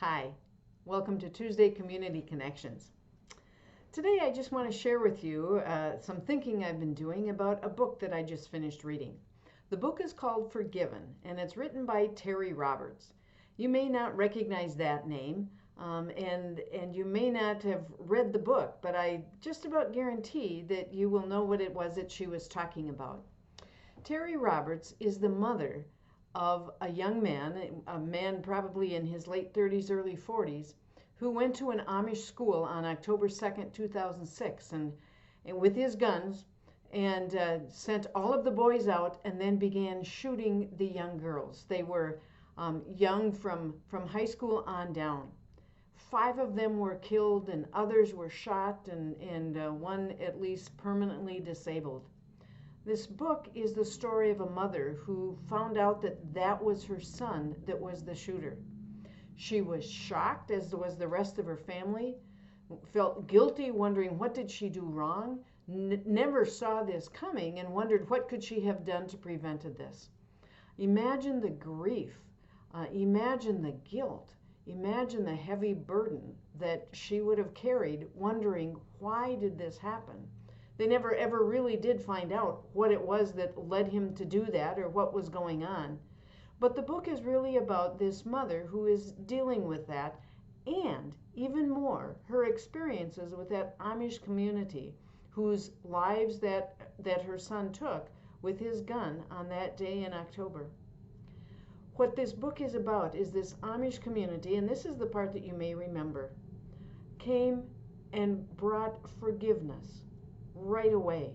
Hi, welcome to Tuesday Community Connections. Today I just want to share with you some thinking I've been doing about a book that I just finished reading. The book is called Forgiven, and it's written by Terry Roberts. You may not recognize that name, and you may not have read the book, but I just about guarantee that you will know what it was that she was talking about. Terry Roberts is the mother of a young man, a man probably in his late 30s, early 40s, who went to an Amish school on October 2nd, 2006, and with his guns, and sent all of the boys out and then began shooting the young girls. They were young from high school on down. 5 of them were killed and others were shot, and one at least permanently disabled. This book is the story of a mother who found out that that was her son that was the shooter. She was shocked, as was the rest of her family, felt guilty, wondering what did she do wrong, never saw this coming, and wondered what could she have done to prevent this. Imagine the grief, imagine the guilt, imagine the heavy burden that she would have carried, wondering why did this happen. They never ever really did find out what it was that led him to do that or what was going on. But the book is really about this mother who is dealing with that, and even more, her experiences with that Amish community whose lives that her son took with his gun on that day in October. What this book is about is this Amish community, and this is the part that you may remember, came and brought forgiveness right away.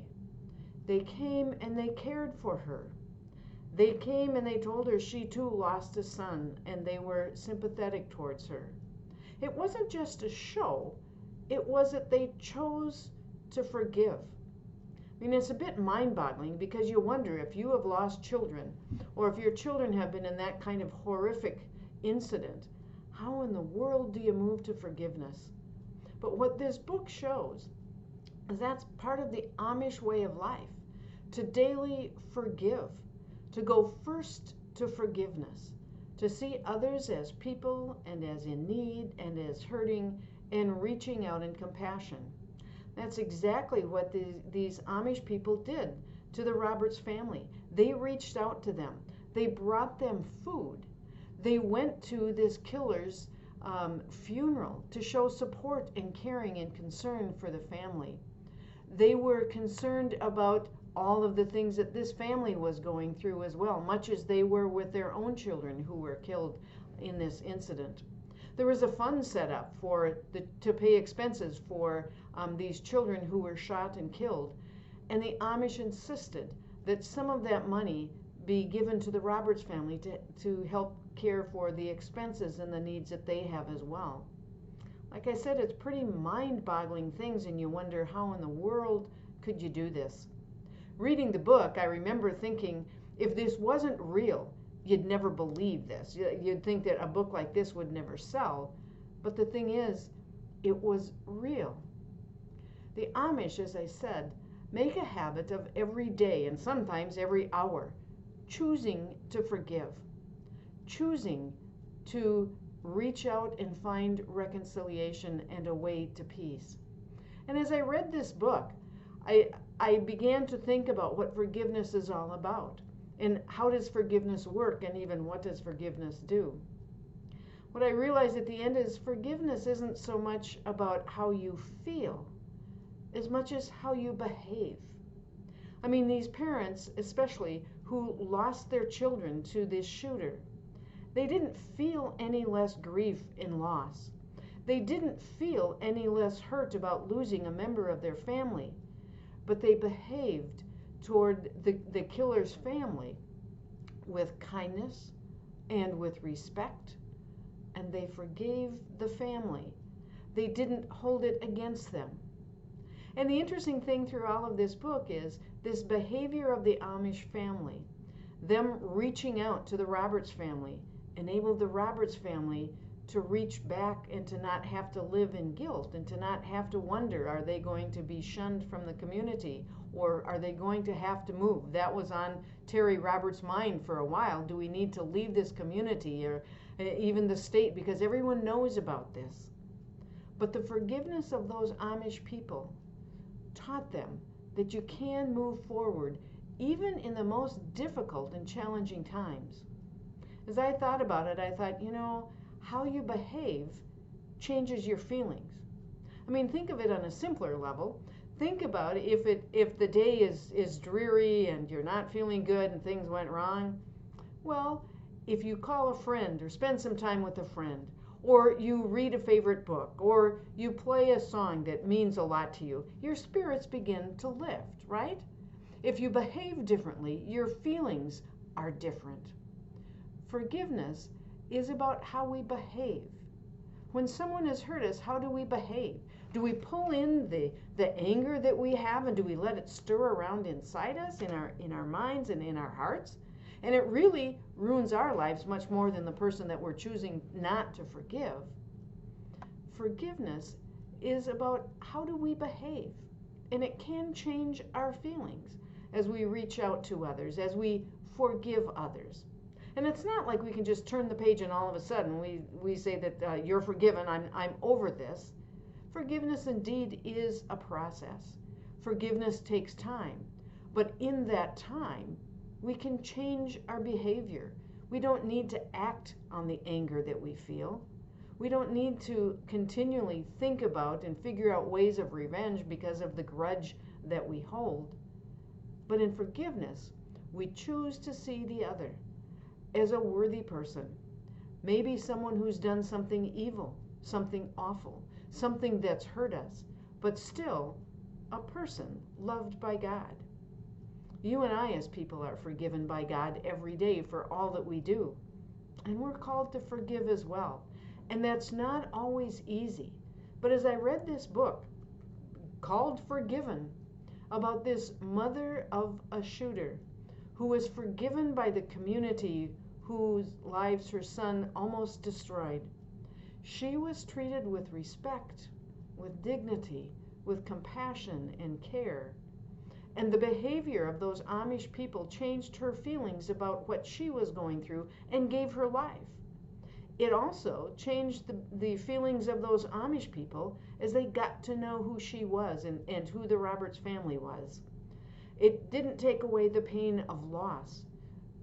They came and they cared for her. They came and they told her she too lost a son, and they were sympathetic towards her. It wasn't just a show, it was that they chose to forgive. I mean, it's a bit mind-boggling because you wonder if you have lost children, or if your children have been in that kind of horrific incident, how in the world do you move to forgiveness? But what this book shows is that's part of the Amish way of life, to daily forgive, to go first to forgiveness, to see others as people and as in need and as hurting and reaching out in compassion. That's exactly what these Amish people did to the Roberts family. They reached out to them. They brought them food. They went to this killer's funeral to show support and caring and concern for the family. They were concerned about all of the things that this family was going through as well, much as they were with their own children who were killed in this incident. There was a fund set up to pay expenses for these children who were shot and killed, and the Amish insisted that some of that money be given to the Roberts family to help care for the expenses and the needs that they have as well. Like I said, it's pretty mind-boggling things, and you wonder how in the world could you do this. Reading the book, I remember thinking, if this wasn't real, you'd never believe this. You'd think that a book like this would never sell. But the thing is, it was real. The Amish, as I said, make a habit of every day, and sometimes every hour, choosing to forgive, choosing to reach out and find reconciliation and a way to peace. And as I read this book, I began to think about what forgiveness is all about, and how does forgiveness work, and even what does forgiveness do. What I realized at the end is forgiveness isn't so much about how you feel as much as how you behave. I mean, these parents, especially, who lost their children to this shooter, they didn't feel any less grief and loss. They didn't feel any less hurt about losing a member of their family, but they behaved toward the killer's family with kindness and with respect, and they forgave the family. They didn't hold it against them. And the interesting thing through all of this book is this behavior of the Amish family, them reaching out to the Roberts family, enabled the Roberts family to reach back and to not have to live in guilt and to not have to wonder, are they going to be shunned from the community, or are they going to have to move? That was on Terry Roberts' mind for a while. Do we need to leave this community, or even the state, because everyone knows about this. But the forgiveness of those Amish people taught them that you can move forward even in the most difficult and challenging times. As I thought about it, I thought, how you behave changes your feelings. I mean, think of it on a simpler level. Think about if the day is dreary and you're not feeling good and things went wrong. Well, if you call a friend or spend some time with a friend, or you read a favorite book, or you play a song that means a lot to you, your spirits begin to lift, right? If you behave differently, your feelings are different. Forgiveness is about how we behave. When someone has hurt us, how do we behave? Do we pull in the anger that we have, and do we let it stir around inside us, in our minds and in our hearts? And it really ruins our lives much more than the person that we're choosing not to forgive. Forgiveness is about how do we behave, and it can change our feelings as we reach out to others, as we forgive others. And it's not like we can just turn the page and all of a sudden we say that you're forgiven, I'm over this. Forgiveness indeed is a process. Forgiveness takes time. But in that time, we can change our behavior. We don't need to act on the anger that we feel. We don't need to continually think about and figure out ways of revenge because of the grudge that we hold. But in forgiveness, we choose to see the other as a worthy person. Maybe someone who's done something evil, something awful, something that's hurt us, but still a person loved by God. You and I as people are forgiven by God every day for all that we do. And we're called to forgive as well. And that's not always easy. But as I read this book called Forgiven, about this mother of a shooter who was forgiven by the community whose lives her son almost destroyed, she was treated with respect, with dignity, with compassion and care. And the behavior of those Amish people changed her feelings about what she was going through and gave her life. It also changed the feelings of those Amish people as they got to know who she was and who the Roberts family was. It didn't take away the pain of loss,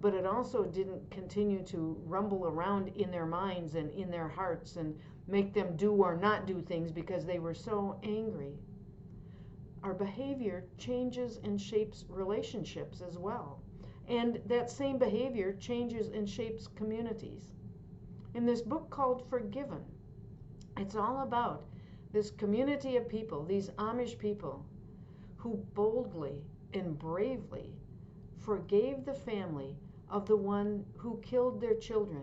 but it also didn't continue to rumble around in their minds and in their hearts and make them do or not do things because they were so angry. Our behavior changes and shapes relationships as well. And that same behavior changes and shapes communities. In this book called Forgiven, it's all about this community of people, these Amish people, who boldly and bravely forgave the family of the one who killed their children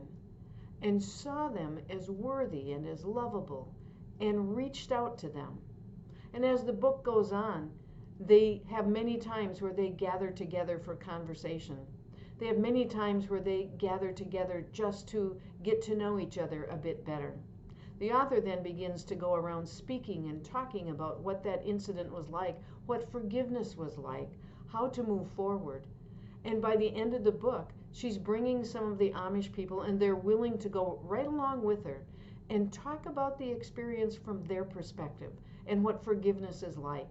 and saw them as worthy and as lovable and reached out to them. And as the book goes on, they have many times where they gather together for conversation. They have many times where they gather together just to get to know each other a bit better. The author then begins to go around speaking and talking about what that incident was like, what forgiveness was like, how to move forward. And by the end of the book, she's bringing some of the Amish people, and they're willing to go right along with her and talk about the experience from their perspective and what forgiveness is like.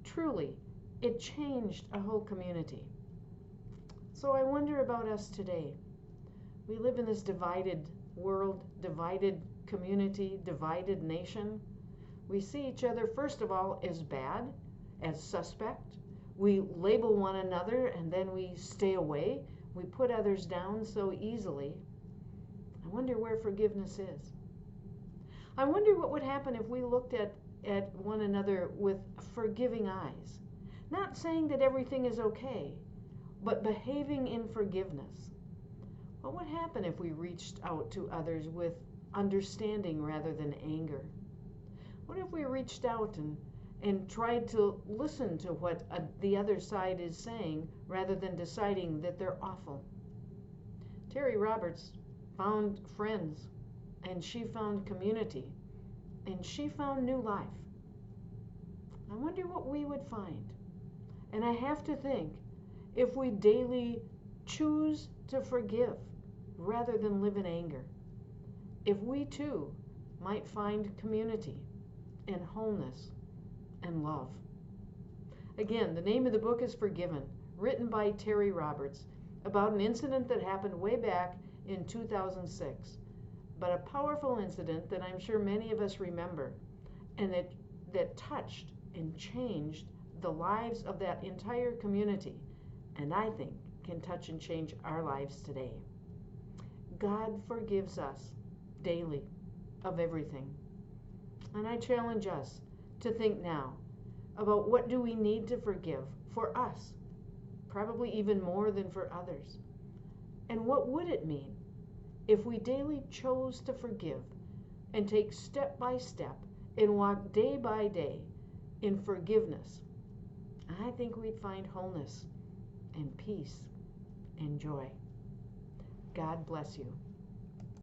Truly, it changed a whole community. So I wonder about us today. We live in this divided world, divided community, divided nation. We see each other, first of all, as bad, as suspect. We label one another and then we stay away. We put others down so easily. I wonder where forgiveness is. I wonder what would happen if we looked at one another with forgiving eyes. Not saying that everything is okay, but behaving in forgiveness. What would happen if we reached out to others with understanding rather than anger? What if we reached out and tried to listen to what the other side is saying rather than deciding that they're awful? Terry Roberts found friends, and she found community, and she found new life. I wonder what we would find. And I have to think, if we daily choose to forgive rather than live in anger, if we too might find community and wholeness and love. Again, the name of the book is Forgiven, written by Terry Roberts, about an incident that happened way back in 2006, but a powerful incident that I'm sure many of us remember, and that touched and changed the lives of that entire community, and I think can touch and change our lives today. God forgives us daily of everything. And I challenge us to think now about what do we need to forgive for us, probably even more than for others. And what would it mean if we daily chose to forgive and take step by step and walk day by day in forgiveness? I think we'd find wholeness and peace and joy. God bless you.